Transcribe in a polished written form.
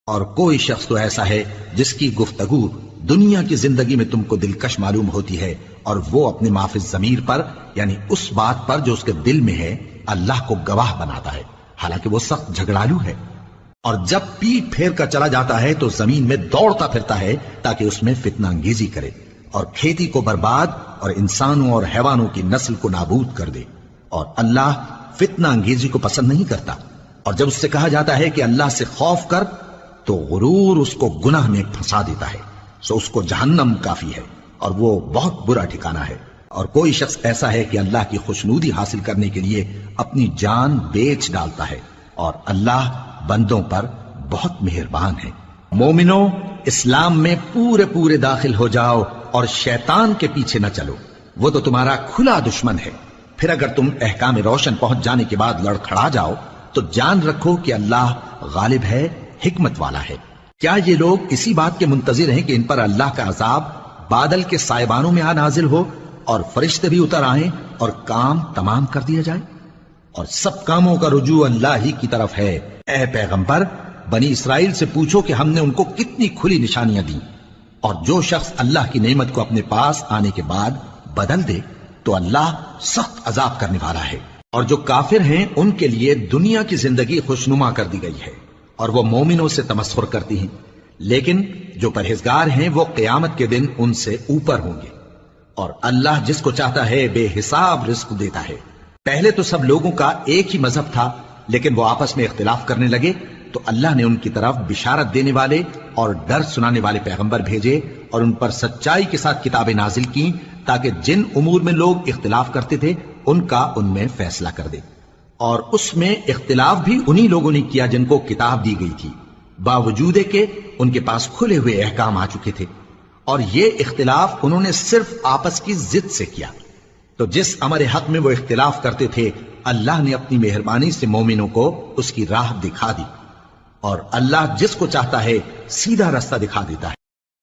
اور کوئی شخص تو ایسا ہے جس کی گفتگو دنیا کی زندگی میں تم کو دلکش معلوم ہوتی ہے، اور وہ اپنے معافی ضمیر پر، یعنی اس بات پر جو اس کے دل میں ہے، اللہ کو گواہ بناتا ہے، حالانکہ وہ سخت جھگڑالو ہے۔ اور جب پیٹ پھیر کر چلا جاتا ہے تو زمین میں دوڑتا پھرتا ہے تاکہ اس میں فتنہ انگیزی کرے اور کھیتی کو برباد اور انسانوں اور حیوانوں کی نسل کو نابود کر دے، اور اللہ فتنہ انگیزی کو پسند نہیں کرتا۔ اور جب اس سے کہا جاتا ہے کہ اللہ سے خوف کر تو غرور اس کو گناہ میں پھنسا دیتا ہے، سو اس کو جہنم کافی ہے اور وہ بہت برا ٹھکانہ ہے۔ اور کوئی شخص ایسا ہے کہ اللہ کی خوشنودی حاصل کرنے کے لیے اپنی جان بیچ ڈالتا ہے، اور اللہ بندوں پر بہت مہربان ہے۔ مومنو، اسلام میں پورے پورے داخل ہو جاؤ اور شیطان کے پیچھے نہ چلو، وہ تو تمہارا کھلا دشمن ہے۔ پھر اگر تم احکام روشن پہنچ جانے کے بعد لڑکھڑا جاؤ تو جان رکھو کہ اللہ غالب ہے، حکمت والا ہے۔ کیا یہ لوگ اسی بات کے منتظر ہیں کہ ان پر اللہ کا عذاب بادل کے سائبانوں میں آ نازل ہو اور فرشتے بھی اتر آئیں اور کام تمام کر دیا جائے؟ اور سب کاموں کا رجوع اللہ ہی کی طرف ہے۔ اے پیغمبر، بنی اسرائیل سے پوچھو کہ ہم نے ان کو کتنی کھلی نشانیاں دیں، اور جو شخص اللہ کی نعمت کو اپنے پاس آنے کے بعد بدل دے تو اللہ سخت عذاب کرنے والا ہے۔ اور جو کافر ہیں ان کے لیے دنیا کی زندگی خوشنما کر دی گئی ہے، اور وہ مومنوں سے تمسخر کرتی ہیں، لیکن جو پرہیزگار ہیں وہ قیامت کے دن ان سے اوپر ہوں گے۔ اور اللہ جس کو چاہتا ہے بے حساب رزق دیتا ہے۔ پہلے تو سب لوگوں کا ایک ہی مذہب تھا، لیکن وہ آپس میں اختلاف کرنے لگے تو اللہ نے ان کی طرف بشارت دینے والے اور ڈر سنانے والے پیغمبر بھیجے اور ان پر سچائی کے ساتھ کتابیں نازل کی تاکہ جن امور میں لوگ اختلاف کرتے تھے ان کا ان میں فیصلہ کر دے۔ اور اس میں اختلاف بھی انہی لوگوں نے کیا جن کو کتاب دی گئی تھی، باوجود کہ ان کے پاس کھلے ہوئے احکام آ چکے تھے، اور یہ اختلاف انہوں نے صرف آپس کی ضد سے کیا۔ تو جس امر حق میں وہ اختلاف کرتے تھے اللہ نے اپنی مہربانی سے مومنوں کو اس کی راہ دکھا دی، اور اللہ جس کو چاہتا ہے سیدھا راستہ دکھا دیتا ہے۔